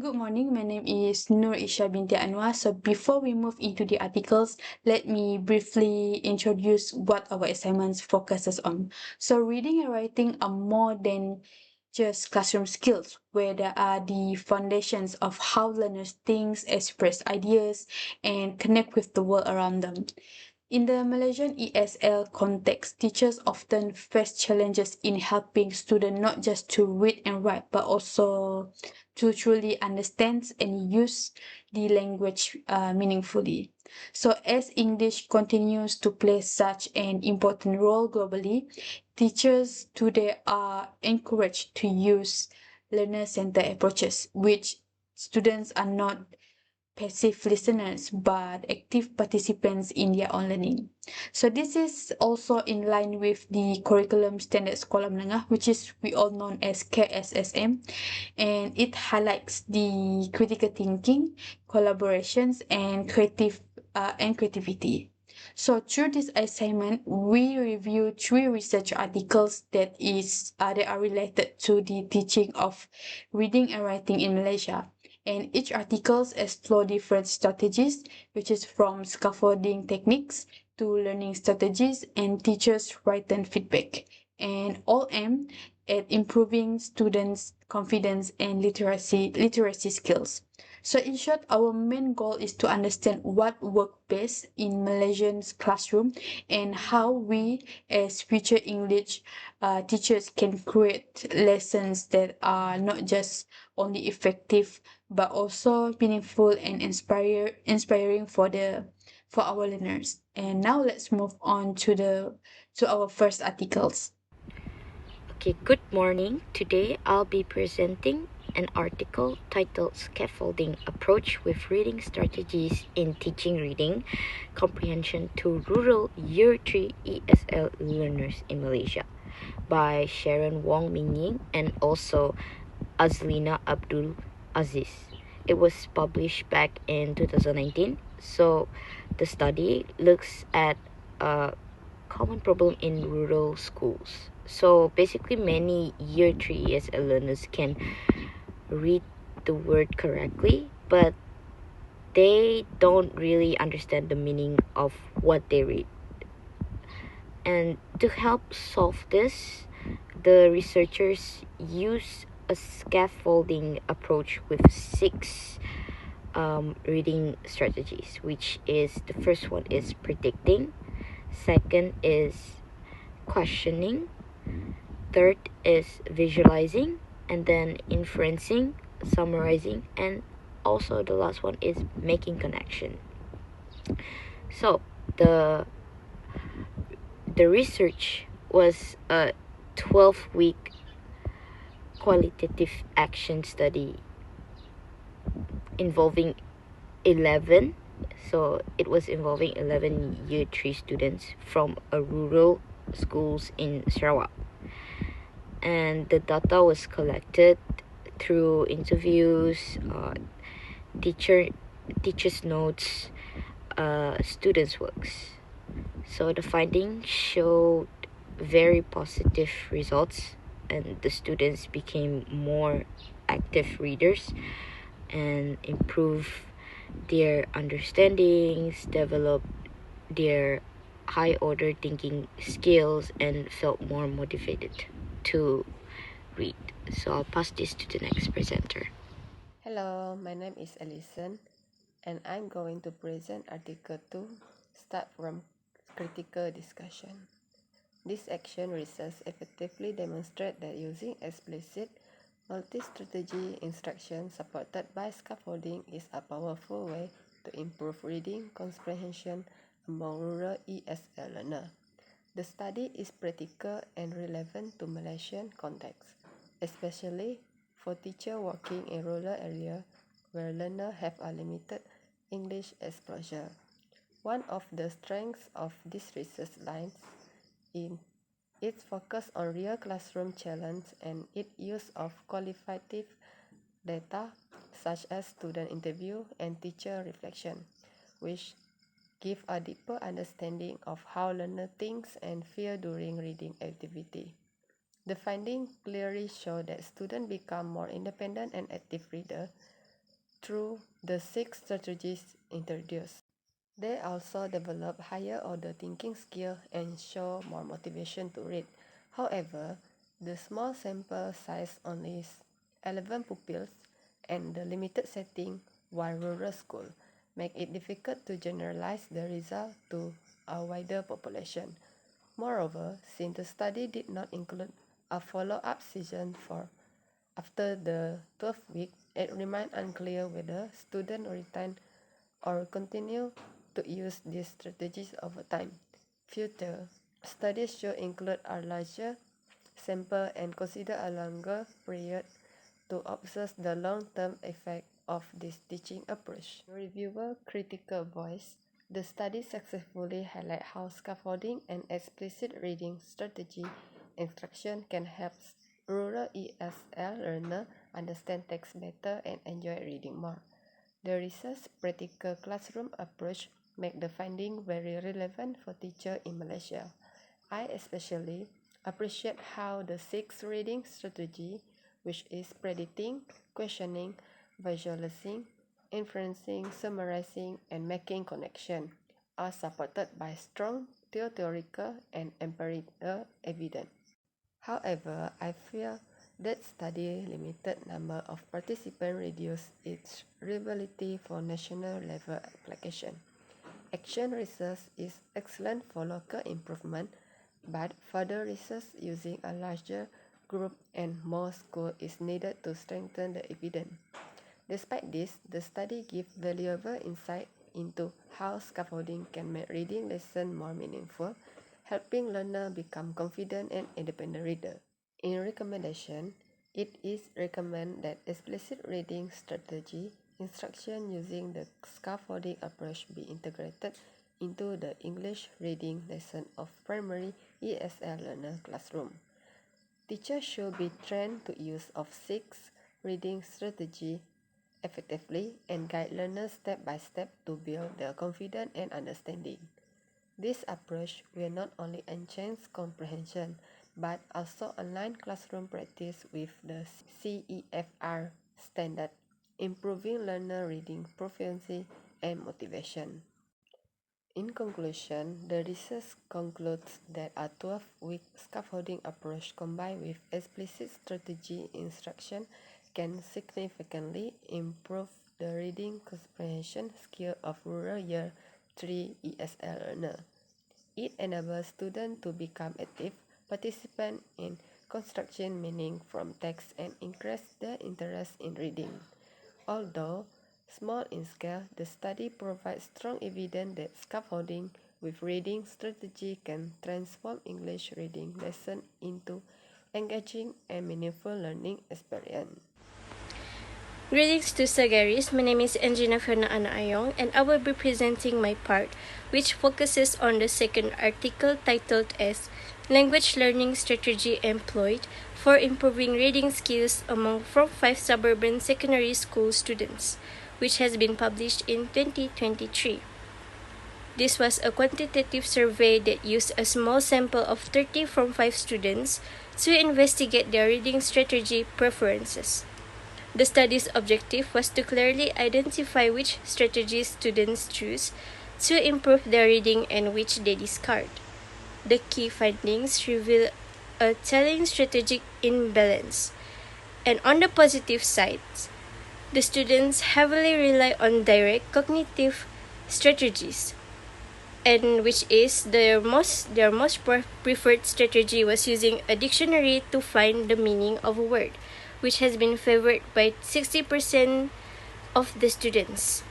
Good morning. My name is Nur Isha binti Anwar. So before we move into the articles, let me briefly introduce what our assignments focuses on. So reading and writing are more than just classroom skills, where there are the foundations of how learners think, express ideas, and connect with the world around them. In the Malaysian ESL context, teachers often face challenges in helping students not just to read and write, but also to truly understand and use the language meaningfully. So, as English continues to play such an important role globally, teachers today are encouraged to use learner centered approaches, which students are not passive listeners but active participants in their own learning. So this is also in line with the curriculum standard Sekolah Menengah, which is we all known as KSSM, and it highlights the critical thinking, collaborations, and creativity. So through this assignment, we review three research articles that are related to the teaching of reading and writing in Malaysia, and each articles explore different strategies, which is from scaffolding techniques to learning strategies and teachers written feedback, and all aim at improving students confidence and literacy skills. So in short, our main goal is to understand what works best in Malaysian's classroom and how we as future English teachers can create lessons that are not just only effective but also meaningful and inspiring for our learners. And now let's move on to our first articles. Okay, good morning. Today I'll be presenting an article titled Scaffolding Approach with Reading Strategies in Teaching Reading Comprehension to Rural Year 3 ESL Learners in Malaysia by Sharon Wong Mingying and also Azlina Abdul Aziz. It was published back in 2019. So the study looks at a common problem in rural schools. So basically, many year 3 ESL learners can read the word correctly, but they don't really understand the meaning of what they read. And to help solve this, the researchers use a scaffolding approach with six reading strategies, which is the first one is predicting, second is questioning, third is visualizing, and then inferencing, summarizing, and also the last one is making connection. So the research was a 12-week qualitative action study involving 11, so it was involving 11 year 3 students from a rural schools in Sarawak, and the data was collected through interviews, teachers notes, students works. So the findings showed very positive results, and the students became more active readers and improve their understandings, develop their high order thinking skills, and felt more motivated to read. So I'll pass this to the next presenter. Hello, my name is Alison and I'm going to present Article 2, Start from Critical Discussion. This action research effectively demonstrates that using explicit multi-strategy instruction supported by scaffolding is a powerful way to improve reading comprehension among rural ESL learners. The study is practical and relevant to Malaysian context, especially for teachers working in rural areas where learners have a limited English exposure. One of the strengths of this research lies in its focus on real classroom challenges and its use of qualitative data such as student interview and teacher reflection, which give a deeper understanding of how learner thinks and feel during reading activity. The findings clearly show that students become more independent and active readers through the 6 strategies introduced. They also develop higher order thinking skills and show more motivation to read. However, the small sample size only 11 pupils and the limited setting while rural school make it difficult to generalize the result to a wider population. Moreover, since the study did not include a follow-up season for after the 12th week, it remained unclear whether students retain or continue to use these strategies over time. Future studies should include a larger sample and consider a longer period to observe the long-term effect of this teaching approach. Reviewer critical voice. The study successfully highlight how scaffolding and explicit reading strategy instruction can help rural ESL learner understand text better and enjoy reading more. The research practical classroom approach make the finding very relevant for teachers in Malaysia. I especially appreciate how the 6 reading strategy, which is predicting, questioning, visualizing, inferencing, summarizing, and making connection, are supported by strong theoretical and empirical evidence. However, I feel that study limited number of participants reduced its reliability for national level application. Action research is excellent for local improvement, but further research using a larger group and more schools is needed to strengthen the evidence. Despite this, the study gives valuable insight into how scaffolding can make reading lessons more meaningful, helping learners become confident and independent readers. In recommendation, it is recommended that explicit reading strategy instruction using the scaffolding approach be integrated into the English reading lesson of primary ESL learner classroom. Teachers should be trained to use of 6 reading strategy effectively and guide learners step by step to build their confidence and understanding. This approach will not only enhance comprehension, but also align classroom practice with the CEFR standard, improving learner reading proficiency and motivation. In conclusion, the research concludes that a 12-week scaffolding approach combined with explicit strategy instruction can significantly improve the reading comprehension skill of rural Year 3 ESL learner. It enables students to become active participants in construction meaning from text and increase their interest in reading. Although small in scale, the study provides strong evidence that scaffolding with reading strategy can transform English reading lesson into engaging and meaningful learning experience. Greetings to Sagaris, my name is Angina Fiona Ayong and I will be presenting my part, which focuses on the second article titled as Language Learning Strategy Employed for Improving Reading Skills Among from 5 Suburban Secondary School Students, which has been published in 2023. This was a quantitative survey that used a small sample of 30 from 5 students to investigate their reading strategy preferences. The study's objective was to clearly identify which strategies students choose to improve their reading and which they discard. The key findings reveal a telling strategic imbalance. And on the positive side, the students heavily rely on direct cognitive strategies, and which is their most preferred strategy was using a dictionary to find the meaning of a word, which has been favored by 60% of the students.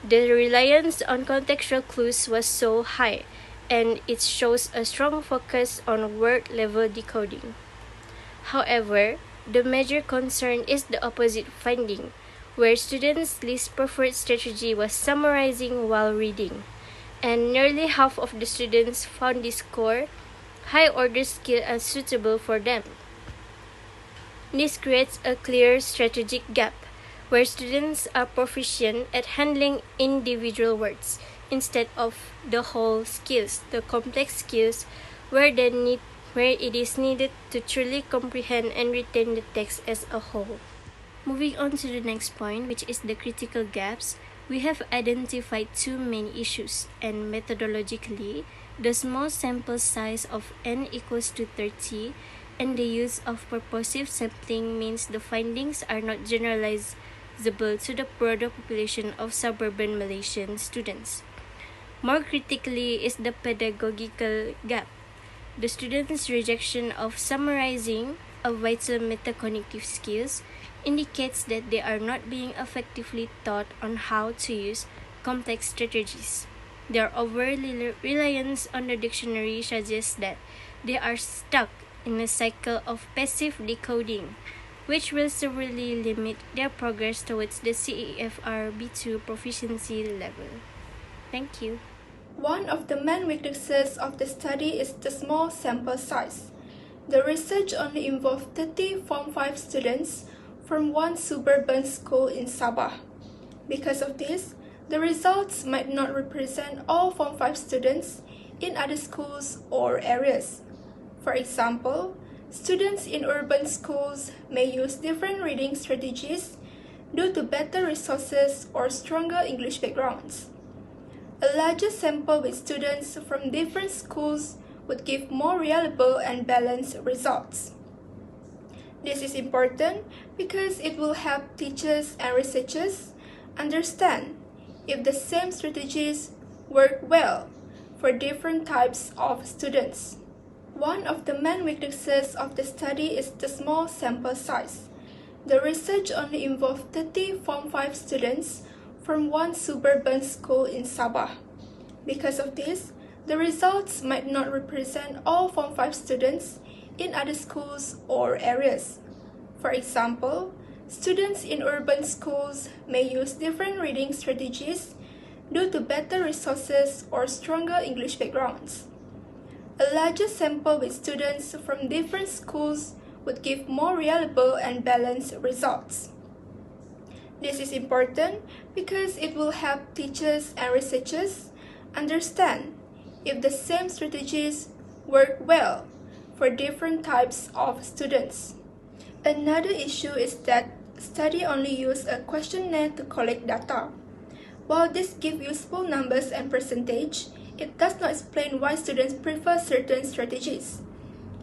The reliance on contextual clues was so high, and it shows a strong focus on word-level decoding. However, the major concern is the opposite finding, where students' least preferred strategy was summarizing while reading, and nearly half of the students found this core, high-order skill unsuitable for them. This creates a clear strategic gap, where students are proficient at handling individual words instead of the whole skills, the complex skills, where it is needed to truly comprehend and retain the text as a whole. Moving on to the next point, which is the critical gaps, we have identified two main issues, and methodologically, the small sample size of n equals to 30 and the use of purposive sampling means the findings are not generalizable to the broader population of suburban Malaysian students. More critically is the pedagogical gap. The students' rejection of summarizing of vital metacognitive skills indicates that they are not being effectively taught on how to use complex strategies. Their overly reliance on the dictionary suggests that they are stuck in a cycle of passive decoding, which will severely limit their progress towards the CEFR B2 proficiency level. Thank you. One of the main weaknesses of the study is the small sample size. The research only involved 30 Form 5 students from one suburban school in Sabah. Because of this, the results might not represent all Form 5 students in other schools or areas. For example, students in urban schools may use different reading strategies due to better resources or stronger English backgrounds. A larger sample with students from different schools would give more reliable and balanced results. This is important because it will help teachers and researchers understand if the same strategies work well for different types of students. One of the main weaknesses of the study is the small sample size. The research only involved 30 Form 5 students from one suburban school in Sabah. Because of this, the results might not represent all Form 5 students in other schools or areas. For example, students in urban schools may use different reading strategies due to better resources or stronger English backgrounds. A larger sample with students from different schools would give more reliable and balanced results. This is important because it will help teachers and researchers understand if the same strategies work well for different types of students. Another issue is that study only use a questionnaire to collect data. While this gives useful numbers and percentage, it does not explain why students prefer certain strategies.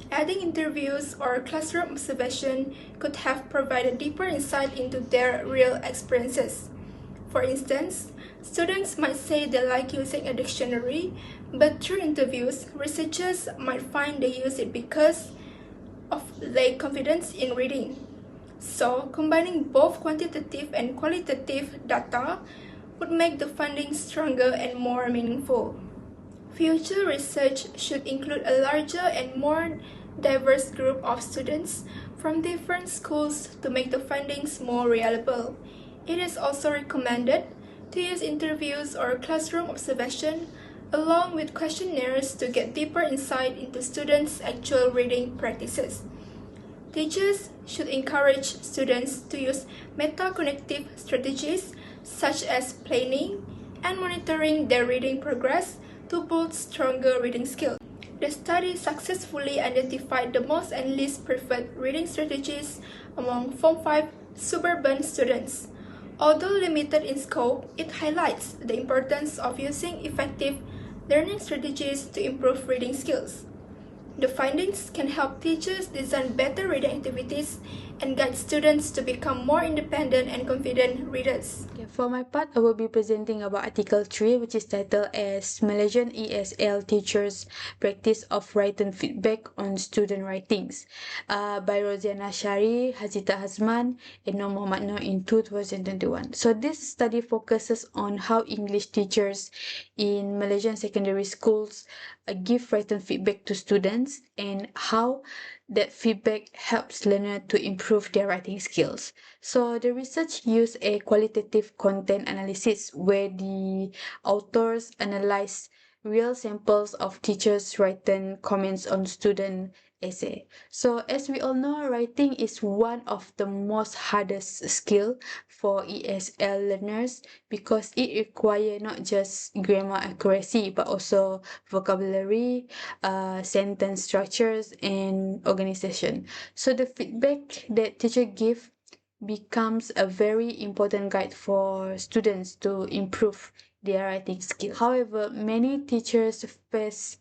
Adding interviews or classroom observation could have provided deeper insight into their real experiences. For instance, students might say they like using a dictionary, but through interviews, researchers might find they use it because of lack confidence in reading. So, combining both quantitative and qualitative data would make the findings stronger and more meaningful. Future research should include a larger and more diverse group of students from different schools to make the findings more reliable. It is also recommended to use interviews or classroom observation along with questionnaires to get deeper insight into students' actual reading practices. Teachers should encourage students to use metacognitive strategies such as planning and monitoring their reading progress to build stronger reading skills. The study successfully identified the most and least preferred reading strategies among Form 5 suburban students. Although limited in scope, it highlights the importance of using effective learning strategies to improve reading skills. The findings can help teachers design better reading activities and guide students to become more independent and confident readers. Okay, for my part, I will be presenting about Article 3, which is titled as Malaysian ESL Teachers Practice of Written Feedback on Student Writings by Rosiana Shari, Hazita Hazman, and Nur Muhammad Noor in 2021. So this study focuses on how English teachers in Malaysian secondary schools give written feedback to students and how that feedback helps learners to improve their writing skills. So the research used a qualitative content analysis where the authors analyze real samples of teachers' written comments on student essay. So as we all know, writing is one of the most hardest skill for ESL learners because it requires not just grammar accuracy but also vocabulary, sentence structures, and organization. So the feedback that teacher give becomes a very important guide for students to improve their writing skill. However, many teachers face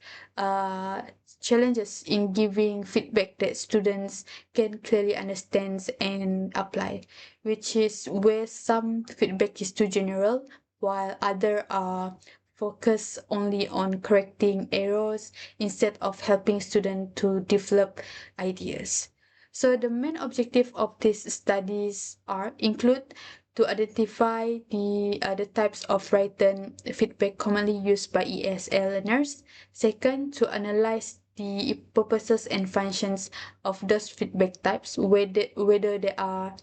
challenges in giving feedback that students can clearly understand and apply, which is where some feedback is too general, while other are focused only on correcting errors instead of helping students to develop ideas. So the main objective of these studies are include to identify the types of written feedback commonly used by ESL learners. Second, to analyze the purposes and functions of those feedback types, whether they are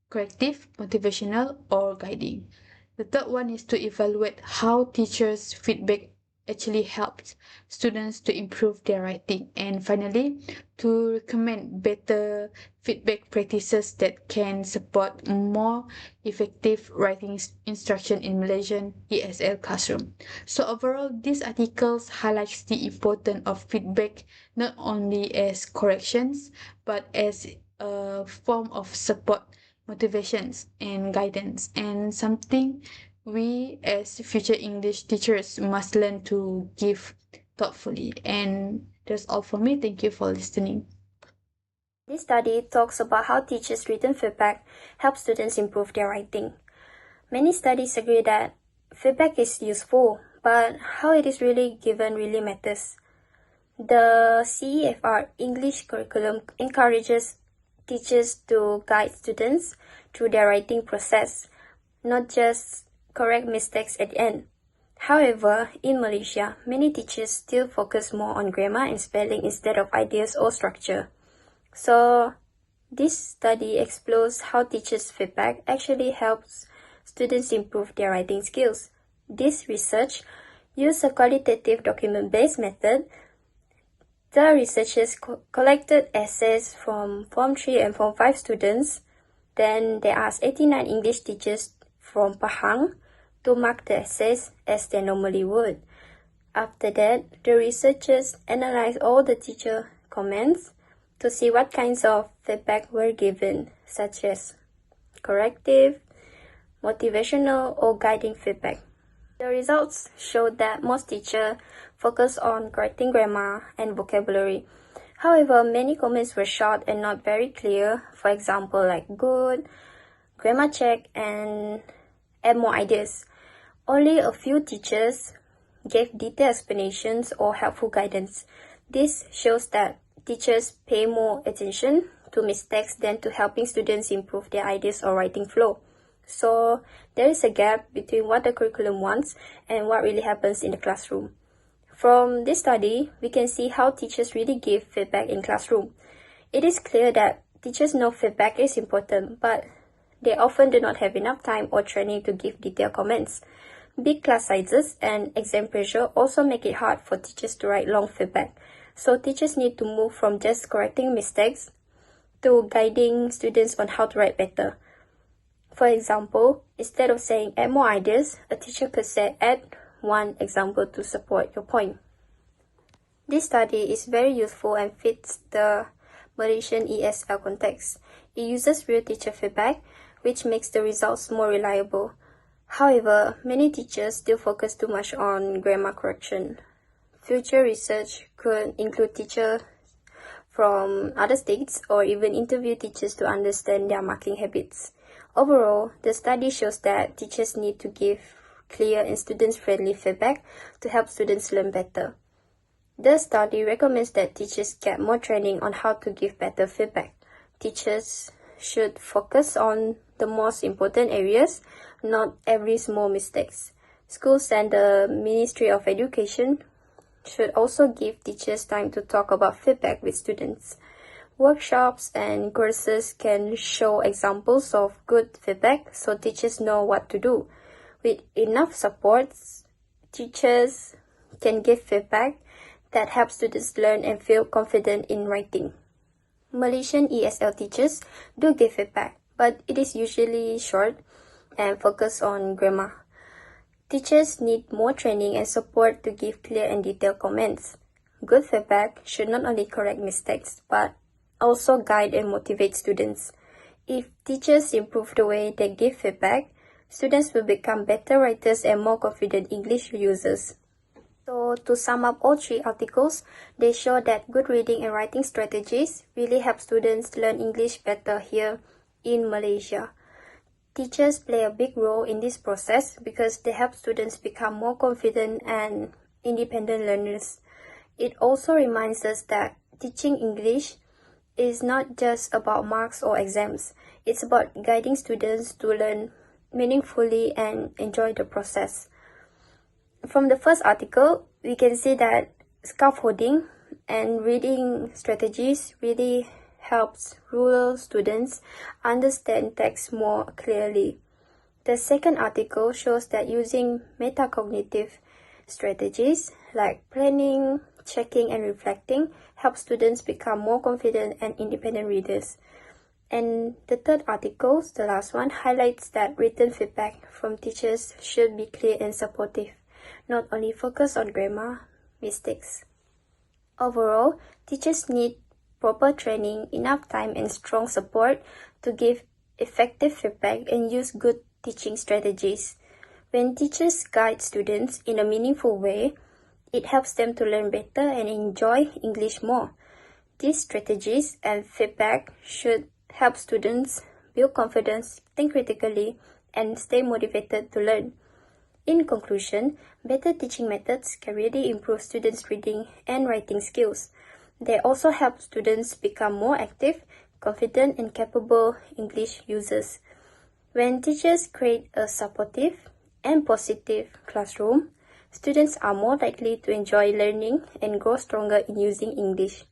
corrective, motivational, or guiding. The third one is to evaluate how teachers' feedback actually helps students to improve their writing. And finally, to recommend better feedback practices that can support more effective writing instruction in Malaysian ESL classroom. So overall, this articles highlights the importance of feedback not only as corrections but as a form of support, motivations and guidance, and something we as future English teachers must learn to give thoughtfully. And that's all for me. Thank you for listening. This study talks about how teachers' written feedback helps students improve their writing. Many studies agree that feedback is useful, but how it is really given really matters. The CEFR English curriculum encourages teachers to guide students through their writing process, not just correct mistakes at the end. However, in Malaysia, many teachers still focus more on grammar and spelling instead of ideas or structure. So, this study explores how teachers' feedback actually helps students improve their writing skills. This research used a qualitative document-based method. The researchers collected essays from Form 3 and Form 5 students. Then they asked 89 English teachers from Pahang to mark the essays as they normally would. After that, the researchers analyzed all the teacher comments to see what kinds of feedback were given, such as corrective, motivational, or guiding feedback. The results showed that most teachers focus on correcting grammar and vocabulary. However, many comments were short and not very clear, for example, like good, grammar check, and add more ideas. Only a few teachers gave detailed explanations or helpful guidance. This shows that teachers pay more attention to mistakes than to helping students improve their ideas or writing flow. So there is a gap between what the curriculum wants and what really happens in the classroom. From this study, we can see how teachers really give feedback in classroom. It is clear that teachers know feedback is important, but they often do not have enough time or training to give detailed comments. Big class sizes and exam pressure also make it hard for teachers to write long feedback. So teachers need to move from just correcting mistakes to guiding students on how to write better. For example, instead of saying add more ideas, a teacher could say add one example to support your point. This study is very useful and fits the Malaysian ESL context. It uses real teacher feedback, which makes the results more reliable. However, many teachers still focus too much on grammar correction. Future research could include teachers from other states or even interview teachers to understand their marking habits. Overall, the study shows that teachers need to give clear and student-friendly feedback to help students learn better. The study recommends that teachers get more training on how to give better feedback. Teachers should focus on the most important areas, not every small mistakes. Schools and the Ministry of Education should also give teachers time to talk about feedback with students. Workshops and courses can show examples of good feedback so teachers know what to do. With enough support, teachers can give feedback that helps students learn and feel confident in writing. Malaysian ESL teachers do give feedback, but it is usually short and focused on grammar. Teachers need more training and support to give clear and detailed comments. Good feedback should not only correct mistakes, but also guide and motivate students. If teachers improve the way they give feedback, students will become better writers and more confident English users. So to sum up all three articles, they show that good reading and writing strategies really help students learn English better here in Malaysia. Teachers play a big role in this process because they help students become more confident and independent learners. It also reminds us that teaching English is not just about marks or exams. It's about guiding students to learn meaningfully and enjoy the process. From the first article, we can see that scaffolding and reading strategies really helps rural students understand text more clearly. The second article shows that using metacognitive strategies like planning, checking, and reflecting helps students become more confident and independent readers. And the third article, the last one, highlights that written feedback from teachers should be clear and supportive, not only focus on grammar mistakes. Overall, teachers need proper training, enough time, and strong support to give effective feedback and use good teaching strategies. When teachers guide students in a meaningful way, it helps them to learn better and enjoy English more. These strategies and feedback should help students build confidence, think critically, and stay motivated to learn. In conclusion, better teaching methods can really improve students' reading and writing skills. They also help students become more active, confident, and capable English users. When teachers create a supportive and positive classroom, students are more likely to enjoy learning and grow stronger in using English.